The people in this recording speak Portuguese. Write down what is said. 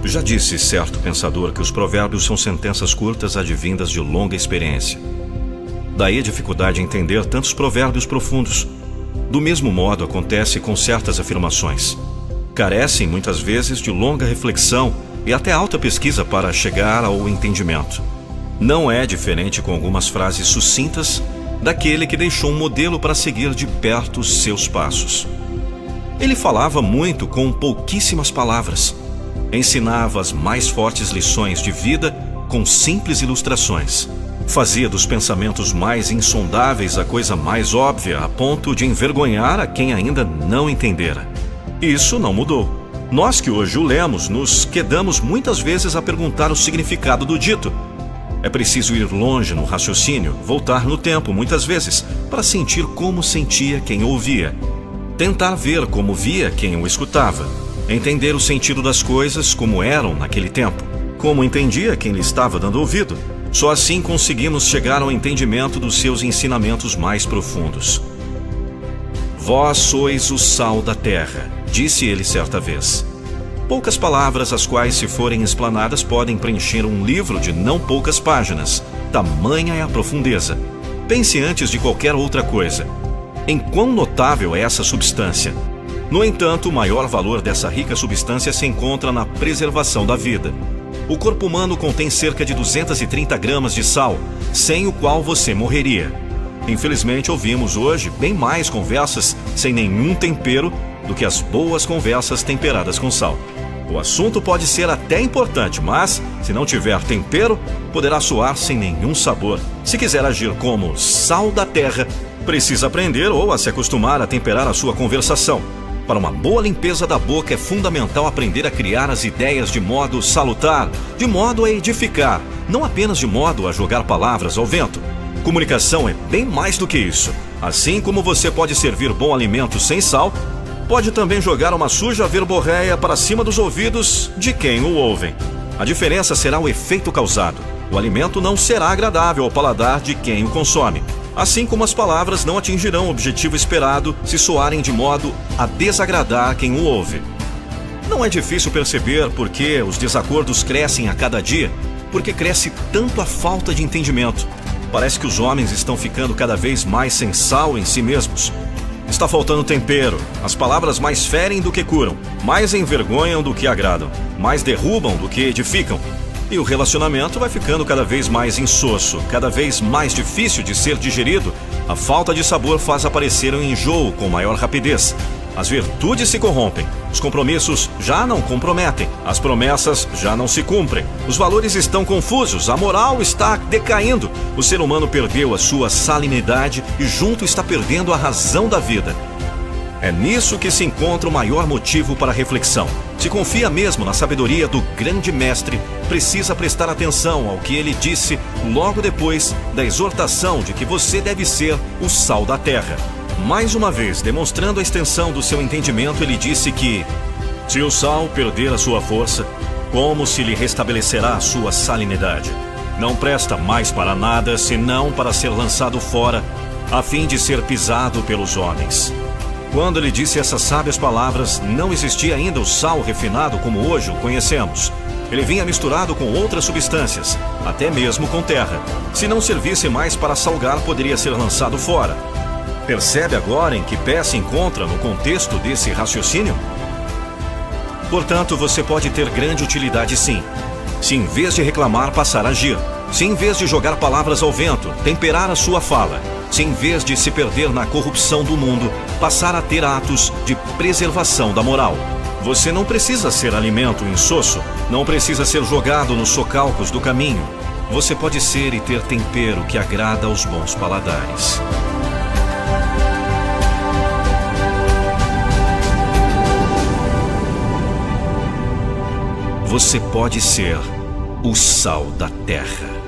Já disse certo pensador que os provérbios são sentenças curtas advindas de longa experiência. Daí a dificuldade em entender tantos provérbios profundos. Do mesmo modo acontece com certas afirmações. Carecem muitas vezes de longa reflexão e até alta pesquisa para chegar ao entendimento. Não é diferente com algumas frases sucintas daquele que deixou um modelo para seguir de perto os seus passos. Ele falava muito com pouquíssimas palavras. Ensinava as mais fortes lições de vida com simples ilustrações. Fazia dos pensamentos mais insondáveis a coisa mais óbvia, a ponto de envergonhar a quem ainda não entendera. Isso não mudou. Nós que hoje o lemos, nos quedamos muitas vezes a perguntar o significado do dito. É preciso ir longe no raciocínio, voltar no tempo muitas vezes, para sentir como sentia quem ouvia. Tentar ver como via quem o escutava. Entender o sentido das coisas como eram naquele tempo. Como entendia quem lhe estava dando ouvido. Só assim conseguimos chegar ao entendimento dos seus ensinamentos mais profundos. Vós sois o sal da terra, disse ele certa vez. Poucas palavras, as quais, se forem explanadas, podem preencher um livro de não poucas páginas. Tamanha é a profundeza. Pense antes de qualquer outra coisa. Em quão notável é essa substância? No entanto, o maior valor dessa rica substância se encontra na preservação da vida. O corpo humano contém cerca de 230 gramas de sal, sem o qual você morreria. Infelizmente, ouvimos hoje bem mais conversas sem nenhum tempero do que as boas conversas temperadas com sal. O assunto pode ser até importante, mas, se não tiver tempero, poderá soar sem nenhum sabor. Se quiser agir como sal da terra, precisa aprender ou a se acostumar a temperar a sua conversação. Para uma boa limpeza da boca é fundamental aprender a criar as ideias de modo salutar, de modo a edificar, não apenas de modo a jogar palavras ao vento. Comunicação é bem mais do que isso. Assim como você pode servir bom alimento sem sal, pode também jogar uma suja verborréia para cima dos ouvidos de quem o ouvem. A diferença será o efeito causado. O alimento não será agradável ao paladar de quem o consome. Assim como as palavras não atingirão o objetivo esperado se soarem de modo a desagradar quem o ouve. Não é difícil perceber por que os desacordos crescem a cada dia, porque cresce tanto a falta de entendimento. Parece que os homens estão ficando cada vez mais sem sal em si mesmos. Está faltando tempero. As palavras mais ferem do que curam, mais envergonham do que agradam, mais derrubam do que edificam. E o relacionamento vai ficando cada vez mais insosso, cada vez mais difícil de ser digerido. A falta de sabor faz aparecer um enjoo com maior rapidez. As virtudes se corrompem, os compromissos já não comprometem, as promessas já não se cumprem, os valores estão confusos, a moral está decaindo, o ser humano perdeu a sua salinidade e junto está perdendo a razão da vida. É nisso que se encontra o maior motivo para a reflexão. Se confia mesmo na sabedoria do grande mestre, precisa prestar atenção ao que ele disse logo depois da exortação de que você deve ser o sal da terra. Mais uma vez, demonstrando a extensão do seu entendimento, ele disse que se o sal perder a sua força, como se lhe restabelecerá a sua salinidade? Não presta mais para nada, senão para ser lançado fora, a fim de ser pisado pelos homens. Quando ele disse essas sábias palavras, não existia ainda o sal refinado como hoje o conhecemos. Ele vinha misturado com outras substâncias, até mesmo com terra. Se não servisse mais para salgar, poderia ser lançado fora. Percebe agora em que pé se encontra no contexto desse raciocínio? Portanto, você pode ter grande utilidade sim. Se em vez de reclamar, passar a agir. Se em vez de jogar palavras ao vento, temperar a sua fala. Se em vez de se perder na corrupção do mundo, passar a ter atos de preservação da moral. Você não precisa ser alimento insosso, não precisa ser jogado nos socalcos do caminho. Você pode ser e ter tempero que agrada aos bons paladares. Você pode ser o sal da terra.